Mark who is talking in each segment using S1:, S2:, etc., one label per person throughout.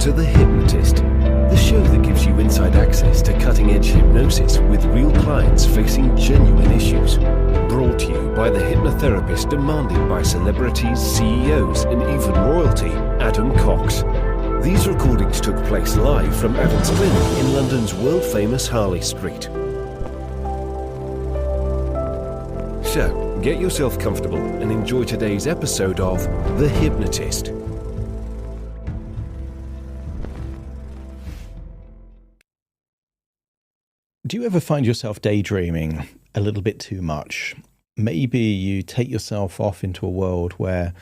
S1: to The Hypnotist, the show that gives you inside access to cutting-edge hypnosis with real clients facing genuine issues. Brought to you by the hypnotherapist demanded by celebrities, CEOs, and even royalty, Adam Cox. These recordings took place live from Adam's clinic in London's world-famous Harley Street. So, get yourself comfortable and enjoy today's episode of The Hypnotist.
S2: Do you ever find yourself daydreaming a little bit too much? Maybe you take yourself off into a world where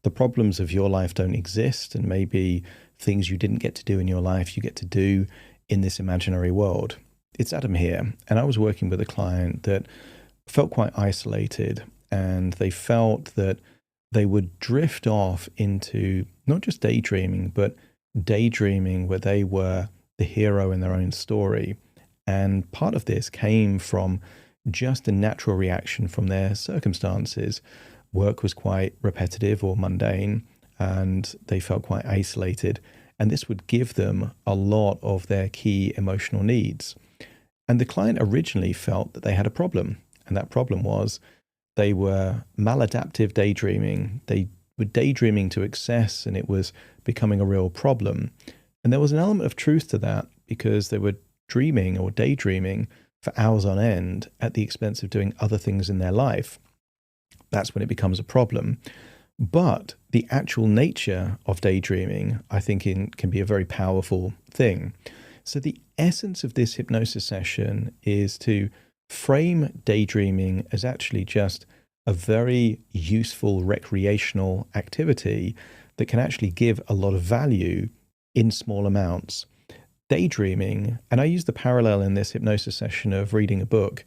S2: the problems of your life don't exist, and maybe things you didn't get to do in your life you get to do in this imaginary world. It's Adam here, and I was working with a client that felt quite isolated, and they felt that they would drift off into not just daydreaming, but daydreaming where they were the hero in their own story. And part of this came from just a natural reaction from their circumstances. Work was quite repetitive or mundane, and they felt quite isolated. And this would give them a lot of their key emotional needs. And the client originally felt that they had a problem. And that problem was they were maladaptive daydreaming. They were daydreaming to excess, and it was becoming a real problem. And there was an element of truth to that, because they were dreaming or daydreaming for hours on end at the expense of doing other things in their life. That's when it becomes a problem. But the actual nature of daydreaming, I think, can be a very powerful thing. So the essence of this hypnosis session is to frame daydreaming as actually just a very useful recreational activity that can actually give a lot of value in small amounts. Daydreaming, and I use the parallel in this hypnosis session of reading a book.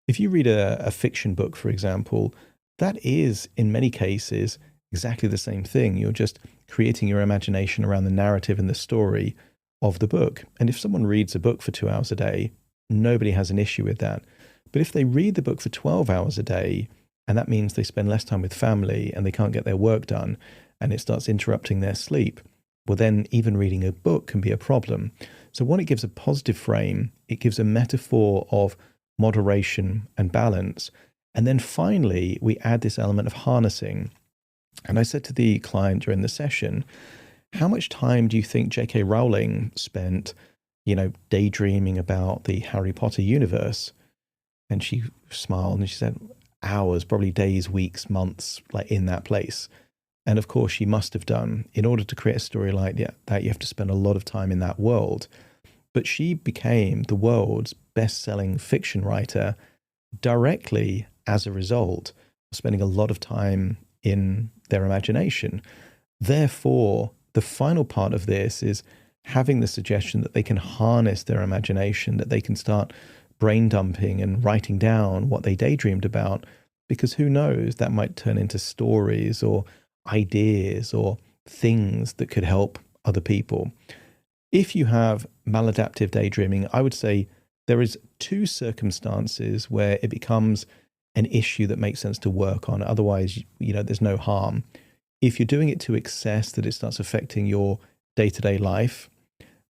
S2: If you read a fiction book, for example, that is, in many cases, exactly the same thing. You're just creating your imagination around the narrative and the story of the book. And if someone reads a book for 2 hours a day, nobody has an issue with that. But if they read the book for 12 hours a day, and that means they spend less time with family and they can't get their work done, and it starts interrupting their sleep, well, then even reading a book can be a problem. So when it gives a positive frame, it gives a metaphor of moderation and balance. And then finally, we add this element of harnessing. And I said to the client during the session, how much time do you think J.K. Rowling spent, daydreaming about the Harry Potter universe? And she smiled and she said, hours, probably days, weeks, months, like in that place. And of course, she must have done. In order to create a story like that, you have to spend a lot of time in that world. But she became the world's best-selling fiction writer directly as a result of spending a lot of time in their imagination. Therefore, the final part of this is having the suggestion that they can harness their imagination, that they can start brain dumping and writing down what they daydreamed about, because who knows, that might turn into stories or ideas or things that could help other people. If you have maladaptive daydreaming, I would say there is 2 circumstances where it becomes an issue that makes sense to work on. Otherwise, there's no harm. If you're doing it to excess, that it starts affecting your day-to-day life,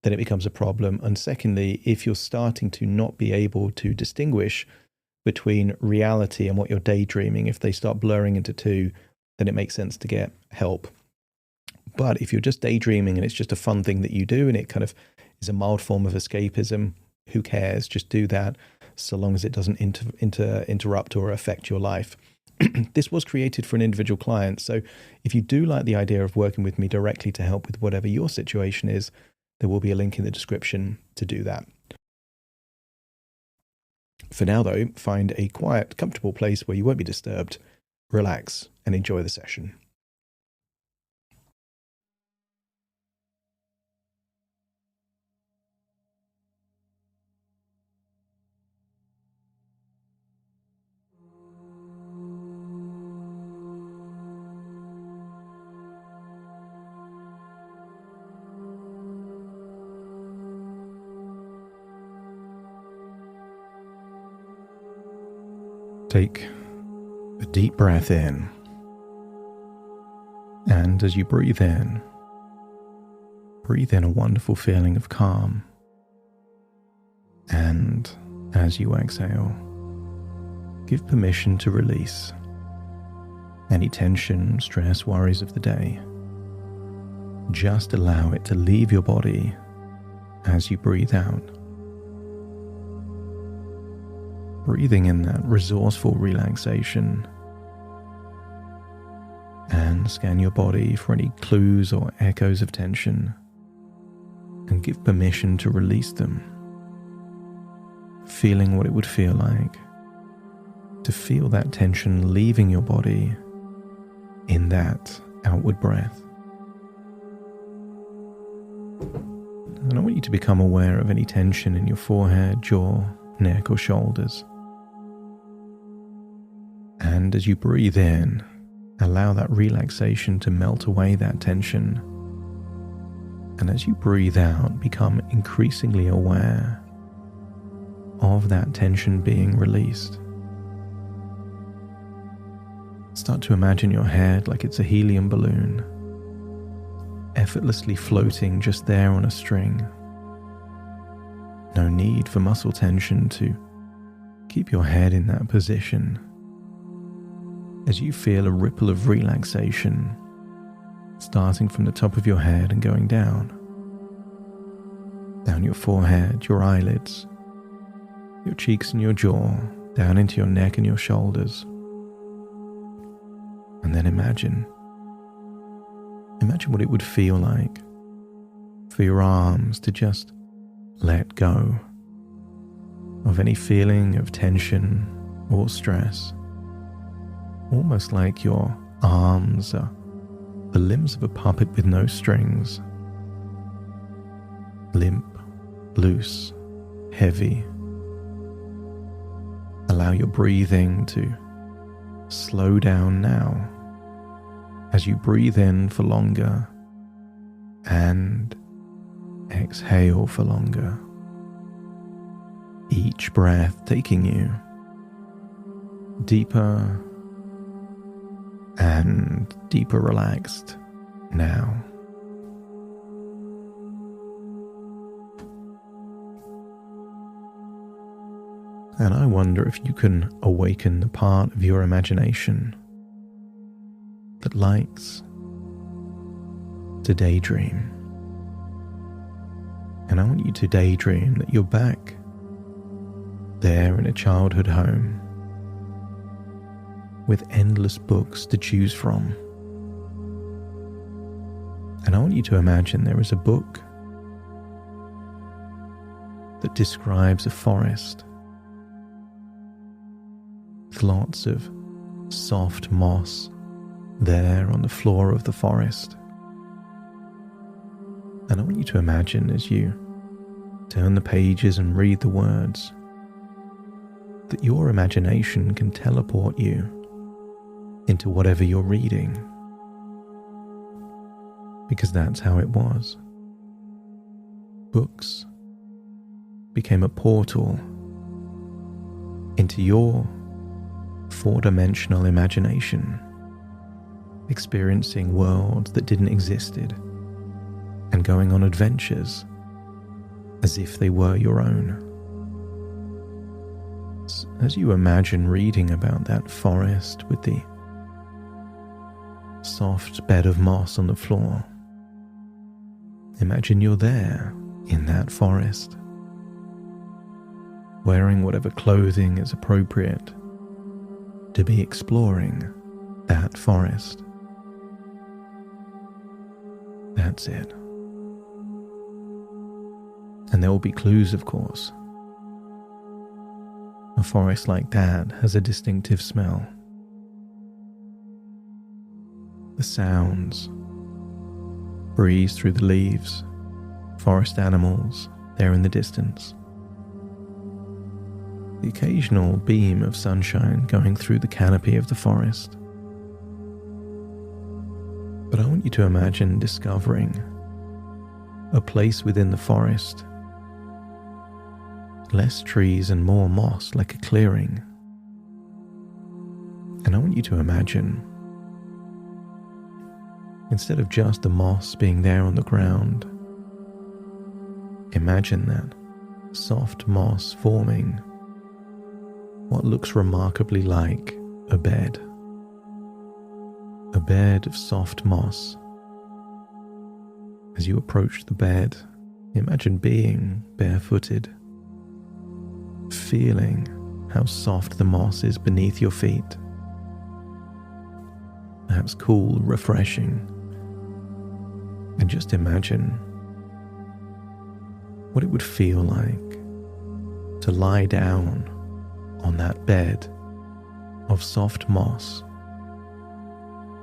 S2: then it becomes a problem. And secondly, if you're starting to not be able to distinguish between reality and what you're daydreaming, if they start blurring into 2, then it makes sense to get help. But if you're just daydreaming and it's just a fun thing that you do and it kind of is a mild form of escapism, who cares? Just do that, so long as it doesn't interrupt or affect your life. This was created for an individual client. So if you do like the idea of working with me directly to help with whatever your situation is, there will be a link in the description to do that. For now, though, find a quiet, comfortable place where you won't be disturbed. Relax and enjoy the session. Take a deep breath in, and as you breathe in, breathe in a wonderful feeling of calm. And as you exhale, give permission to release any tension, stress, worries of the day. Just allow it to leave your body as you breathe out. Breathing in that resourceful relaxation, and scan your body for any clues or echoes of tension and give permission to release them. Feeling what it would feel like to feel that tension leaving your body in that outward breath. And I want you to become aware of any tension in your forehead, jaw, neck, or shoulders. And as you breathe in, allow that relaxation to melt away that tension. And as you breathe out, become increasingly aware of that tension being released. Start to imagine your head like it's a helium balloon, effortlessly floating just there on a string. No need for muscle tension to keep your head in that position. As you feel a ripple of relaxation starting from the top of your head and going down your forehead, your eyelids, your cheeks and your jaw, down into your neck and your shoulders. And then imagine what it would feel like for your arms to just let go of any feeling of tension or stress. Almost like your arms are the limbs of a puppet with no strings. Limp, loose, heavy. Allow your breathing to slow down now as you breathe in for longer and exhale for longer. Each breath taking you deeper and deeper relaxed now. And I wonder if you can awaken the part of your imagination that likes to daydream. And I want you to daydream that you're back there in a childhood home with endless books to choose from. And I want you to imagine there is a book that describes a forest with lots of soft moss there on the floor of the forest. And I want you to imagine as you turn the pages and read the words that your imagination can teleport you into whatever you're reading, because that's how it was. Books became a portal into your four-dimensional imagination, experiencing worlds that didn't exist and going on adventures as if they were your own. As you imagine reading about that forest with the soft bed of moss on the floor, imagine you're there in that forest, wearing whatever clothing is appropriate to be exploring that forest. That's it. And there will be clues, of course. A forest like that has a distinctive smell. The sounds, breeze through the leaves, forest animals there in the distance. The occasional beam of sunshine going through the canopy of the forest. But I want you to imagine discovering a place within the forest, less trees and more moss, like a clearing. And I want you to imagine, instead of just the moss being there on the ground, imagine that soft moss forming what looks remarkably like a bed. A bed of soft moss. As you approach the bed, imagine being barefooted, feeling how soft the moss is beneath your feet. Perhaps cool, refreshing. And just imagine what it would feel like to lie down on that bed of soft moss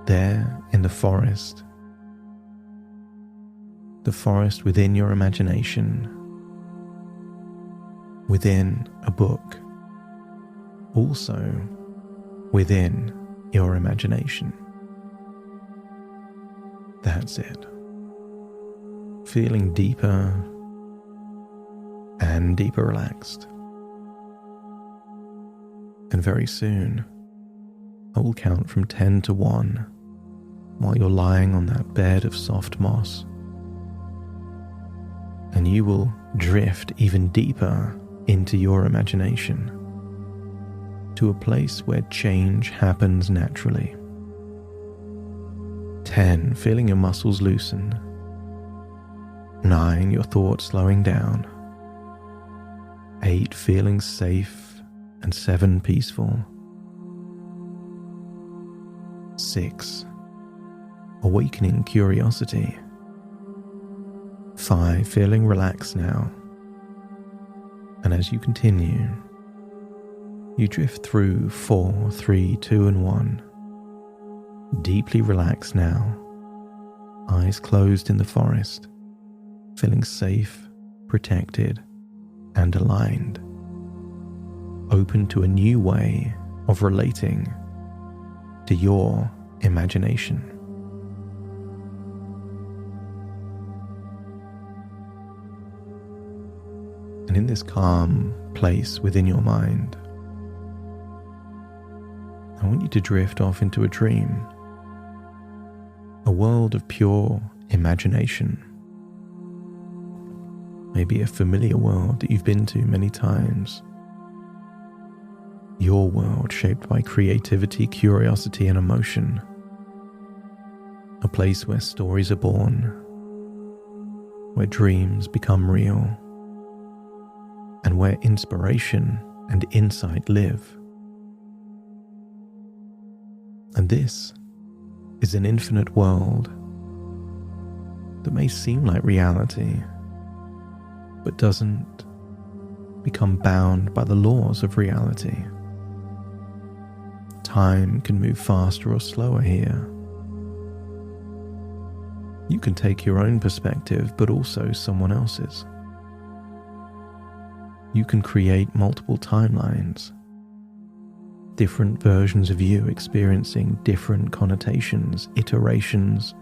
S2: there in the forest within your imagination, within a book, also within your imagination. That's it. Feeling deeper and deeper relaxed. And very soon, I will count from 10 to 1 while you're lying on that bed of soft moss. And you will drift even deeper into your imagination to a place where change happens naturally. 10, feeling your muscles loosen. 9, your thoughts slowing down. 8, feeling safe, and 7, peaceful. 6, awakening curiosity. 5, feeling relaxed now. And as you continue, you drift through 4, 3, 2, and 1. Deeply relaxed now, eyes closed in the forest, feeling safe, protected, and aligned, open to a new way of relating to your imagination. And in this calm place within your mind, I want you to drift off into a dream, a world of pure imagination. Maybe a familiar world that you've been to many times. Your world shaped by creativity, curiosity, and emotion. A place where stories are born, where dreams become real, and where inspiration and insight live. And this is an infinite world that may seem like reality, but doesn't become bound by the laws of reality. Time can move faster or slower here. You can take your own perspective, but also someone else's. You can create multiple timelines, different versions of you experiencing different connotations, iterations,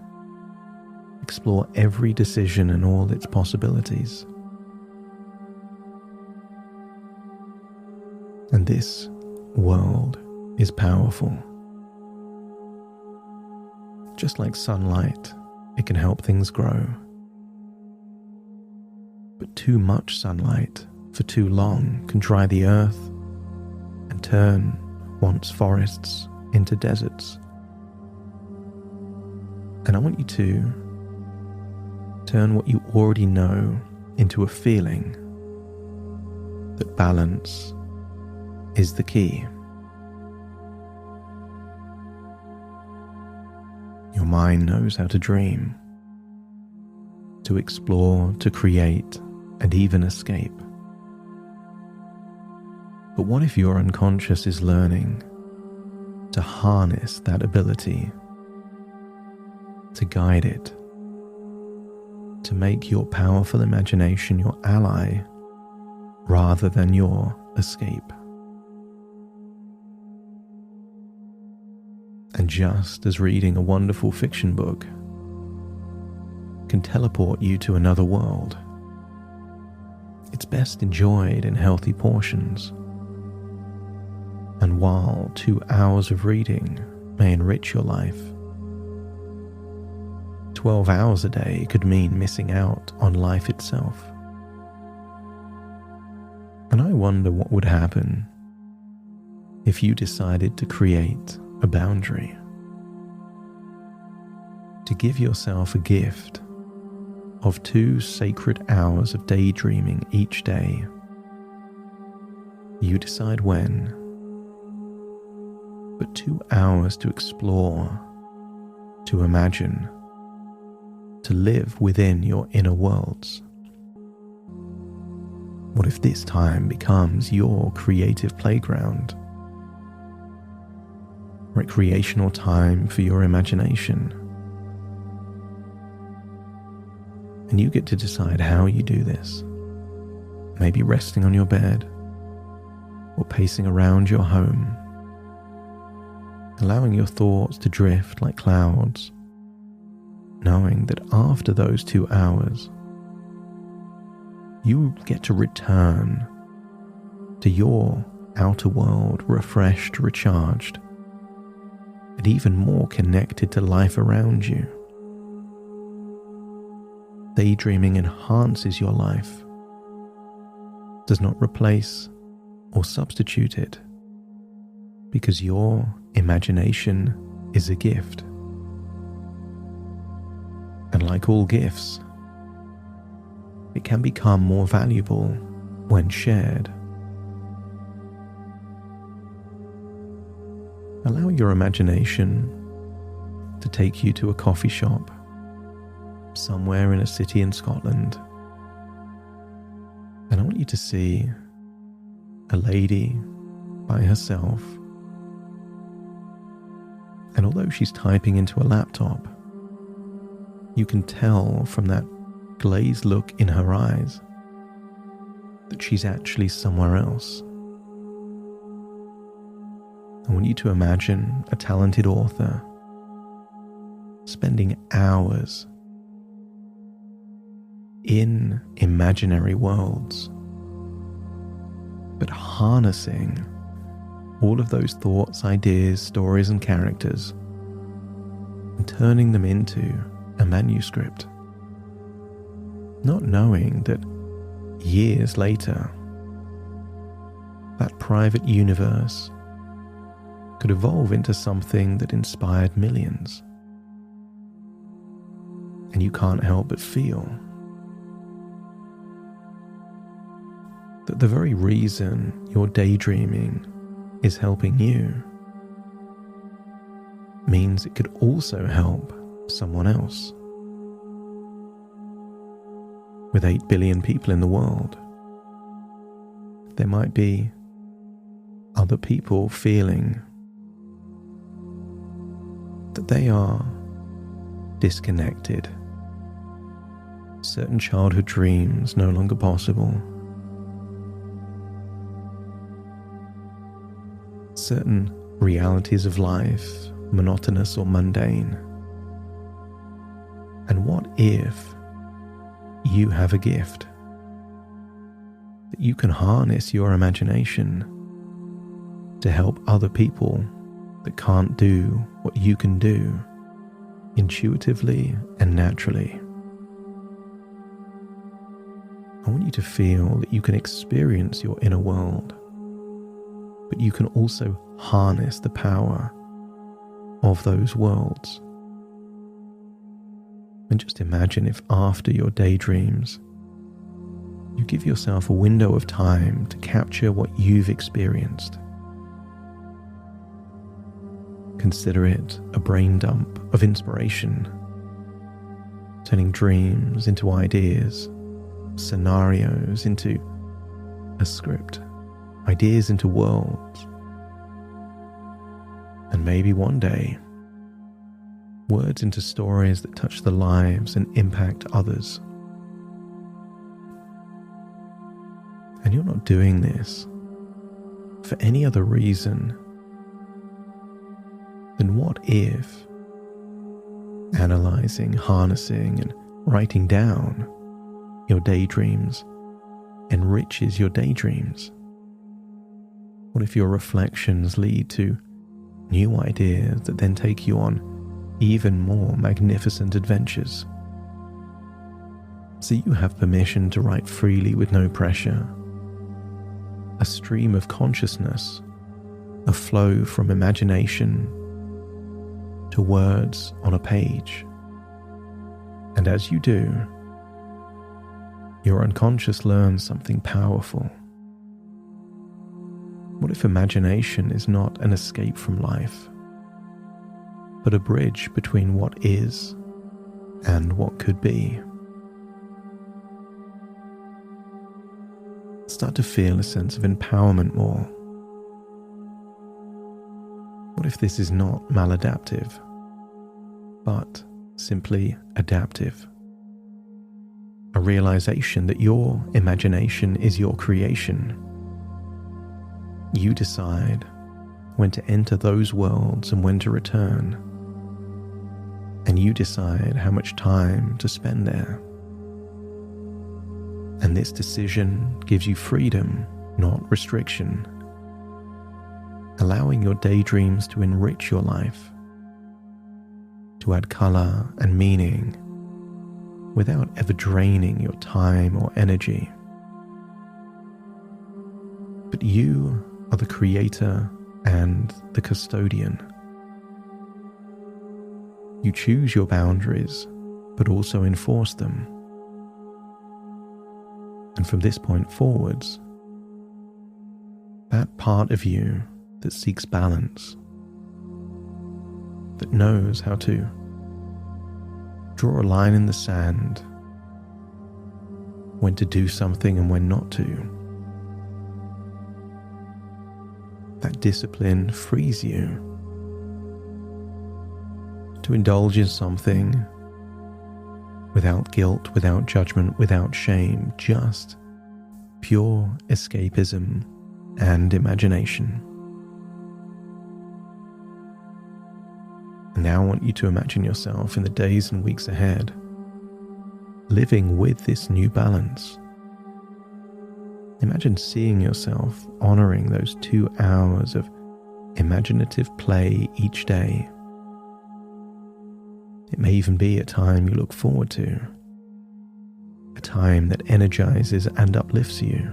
S2: explore every decision and all its possibilities. And this world is powerful. Just like sunlight, it can help things grow. But too much sunlight for too long can dry the earth and turn once forests into deserts. And I want you to turn what you already know into a feeling that balance is the key. Your mind knows how to dream, to explore, to create, and even escape. But what if your unconscious is learning to harness that ability, to guide it, to make your powerful imagination your ally rather than your escape? And just as reading a wonderful fiction book can teleport you to another world, it's best enjoyed in healthy portions. And while 2 hours of reading may enrich your life, 12 hours a day could mean missing out on life itself. And I wonder what would happen if you decided to create a boundary, to give yourself a gift of 2 sacred hours of daydreaming each day. You decide when, but 2 hours to explore, to imagine, to live within your inner worlds. What if this time becomes your creative playground? Recreational time for your imagination. And you get to decide how you do this. Maybe resting on your bed or pacing around your home, allowing your thoughts to drift like clouds, knowing that after those 2 hours, you get to return to your outer world refreshed, recharged, and even more connected to life around you. Daydreaming enhances your life, does not replace or substitute it, because your imagination is a gift. And like all gifts, it can become more valuable when shared. Allow your imagination to take you to a coffee shop somewhere in a city in Scotland. And I want you to see a lady by herself. And although she's typing into a laptop, you can tell from that glazed look in her eyes that she's actually somewhere else. I want you to imagine a talented author spending hours in imaginary worlds, but harnessing all of those thoughts, ideas, stories, and characters and turning them into a manuscript, not knowing that years later, that private universe could evolve into something that inspired millions. And you can't help but feel that the very reason you're daydreaming is helping you means it could also help someone else. With 8 billion people in the world, there might be other people feeling that they are disconnected, certain childhood dreams no longer possible, certain realities of life monotonous or mundane. And what if you have a gift that you can harness your imagination to help other people that can't do what you can do intuitively and naturally? I want you to feel that you can experience your inner world, but you can also harness the power of those worlds. And just imagine if after your daydreams, you give yourself a window of time to capture what you've experienced. Consider it a brain dump of inspiration, turning dreams into ideas, scenarios into a script, ideas into worlds, and maybe one day, words into stories that touch the lives and impact others. And you're not doing this for any other reason than what if analyzing, harnessing, and writing down your daydreams enriches your daydreams? What if your reflections lead to new ideas that then take you on even more magnificent adventures? So you have permission to write freely with no pressure, a stream of consciousness, a flow from imagination to words on a page. And as you do, your unconscious learns something powerful. What if imagination is not an escape from life, but a bridge between what is and what could be? Start to feel a sense of empowerment more. What if this is not maladaptive, but simply adaptive? A realization that your imagination is your creation. You decide when to enter those worlds and when to return. And you decide how much time to spend there. And this decision gives you freedom, not restriction, allowing your daydreams to enrich your life, to add color and meaning without ever draining your time or energy. But you are the creator and the custodian. You choose your boundaries, but also enforce them. And from this point forwards, that part of you that seeks balance, that knows how to draw a line in the sand, when to do something and when not to. That discipline frees you to indulge in something without guilt, without judgment, without shame, just pure escapism and imagination. And now I want you to imagine yourself in the days and weeks ahead, living with this new balance. Imagine seeing yourself honoring those 2 hours of imaginative play each day. It may even be a time you look forward to, a time that energizes and uplifts you.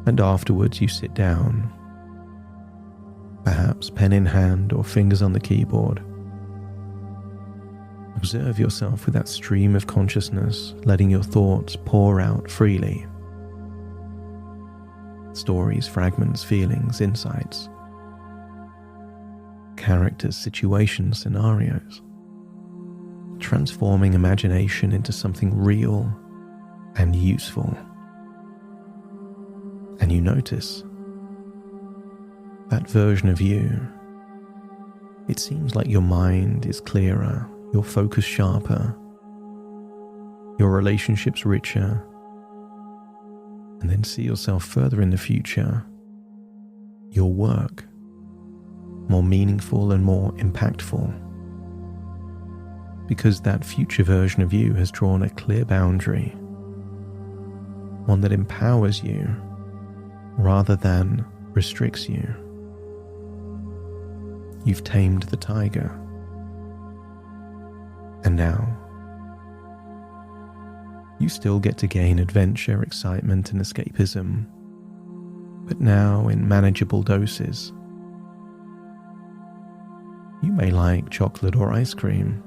S2: And afterwards you sit down, perhaps pen in hand or fingers on the keyboard. Observe yourself with that stream of consciousness, letting your thoughts pour out freely. Stories, fragments, feelings, insights, characters, situations, scenarios. Transforming imagination into something real and useful. And you notice that version of you. It seems like your mind is clearer, your focus sharper, your relationships richer. And then see yourself further in the future, your work more meaningful and more impactful. Because that future version of you has drawn a clear boundary, one that empowers you rather than restricts you. You've tamed the tiger. And now, you still get to gain adventure, excitement, and escapism, but now in manageable doses. You may like chocolate or ice cream,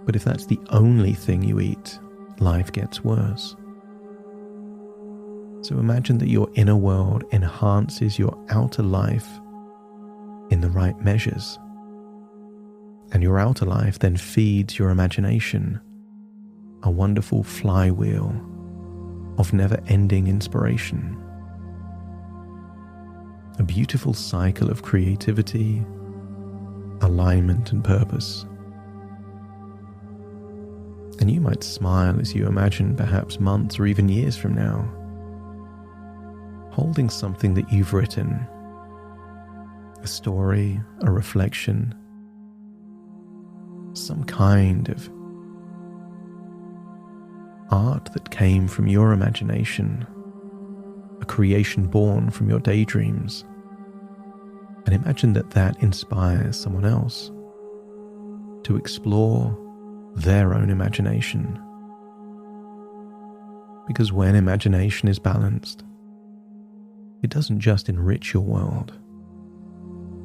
S2: but if that's the only thing you eat, life gets worse. So imagine that your inner world enhances your outer life in the right measures, and your outer life then feeds your imagination, a wonderful flywheel of never-ending inspiration. A beautiful cycle of creativity, alignment, and purpose. And you might smile as you imagine perhaps months or even years from now, holding something that you've written, a story, a reflection, some kind of art that came from your imagination, a creation born from your daydreams. And imagine that that inspires someone else to explore their own imagination. Because when imagination is balanced, it doesn't just enrich your world.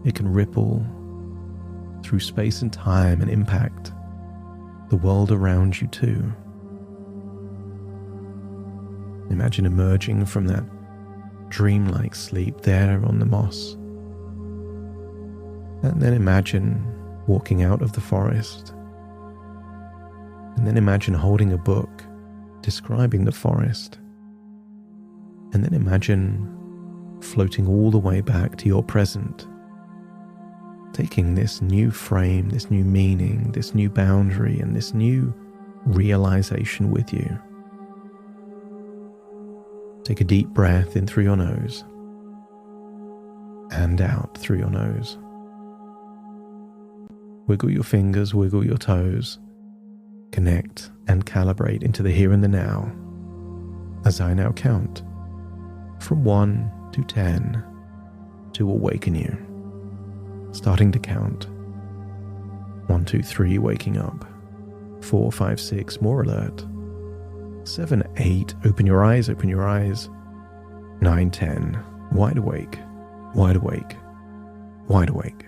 S2: It can ripple through space and time and impact the world around you too. Imagine emerging from that dreamlike sleep there on the moss. And then imagine walking out of the forest. And then imagine holding a book describing the forest. And then imagine floating all the way back to your present, taking this new frame, this new meaning, this new boundary, and this new realization with you. Take a deep breath in through your nose and out through your nose. Wiggle your fingers, wiggle your toes. Connect and calibrate into the here and the now as I now count from 1 to 10 to awaken you. Starting to count. 1, 2, 3, waking up. 4, 5, 6, more alert. 7, 8, open your eyes, open your eyes. 9, 10, wide awake, wide awake, wide awake.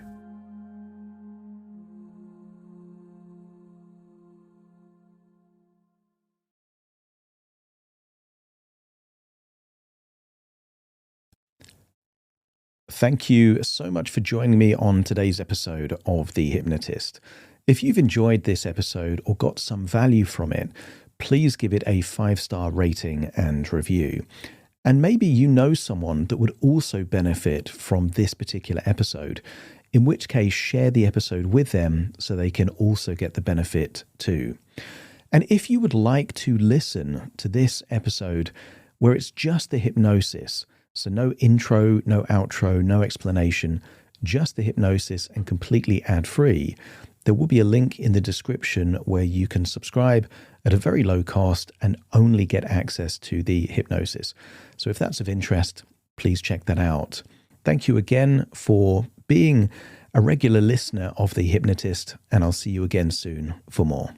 S2: Thank you so much for joining me on today's episode of The Hypnotist. If you've enjoyed this episode or got some value from it, please give it a 5-star rating and review. And maybe you know someone that would also benefit from this particular episode, in which case share the episode with them so they can also get the benefit too. And if you would like to listen to this episode where it's just the hypnosis, so no intro, no outro, no explanation, just the hypnosis and completely ad-free, there will be a link in the description where you can subscribe at a very low cost and only get access to the hypnosis. So if that's of interest, please check that out. Thank you again for being a regular listener of The Hypnotist, and I'll see you again soon for more.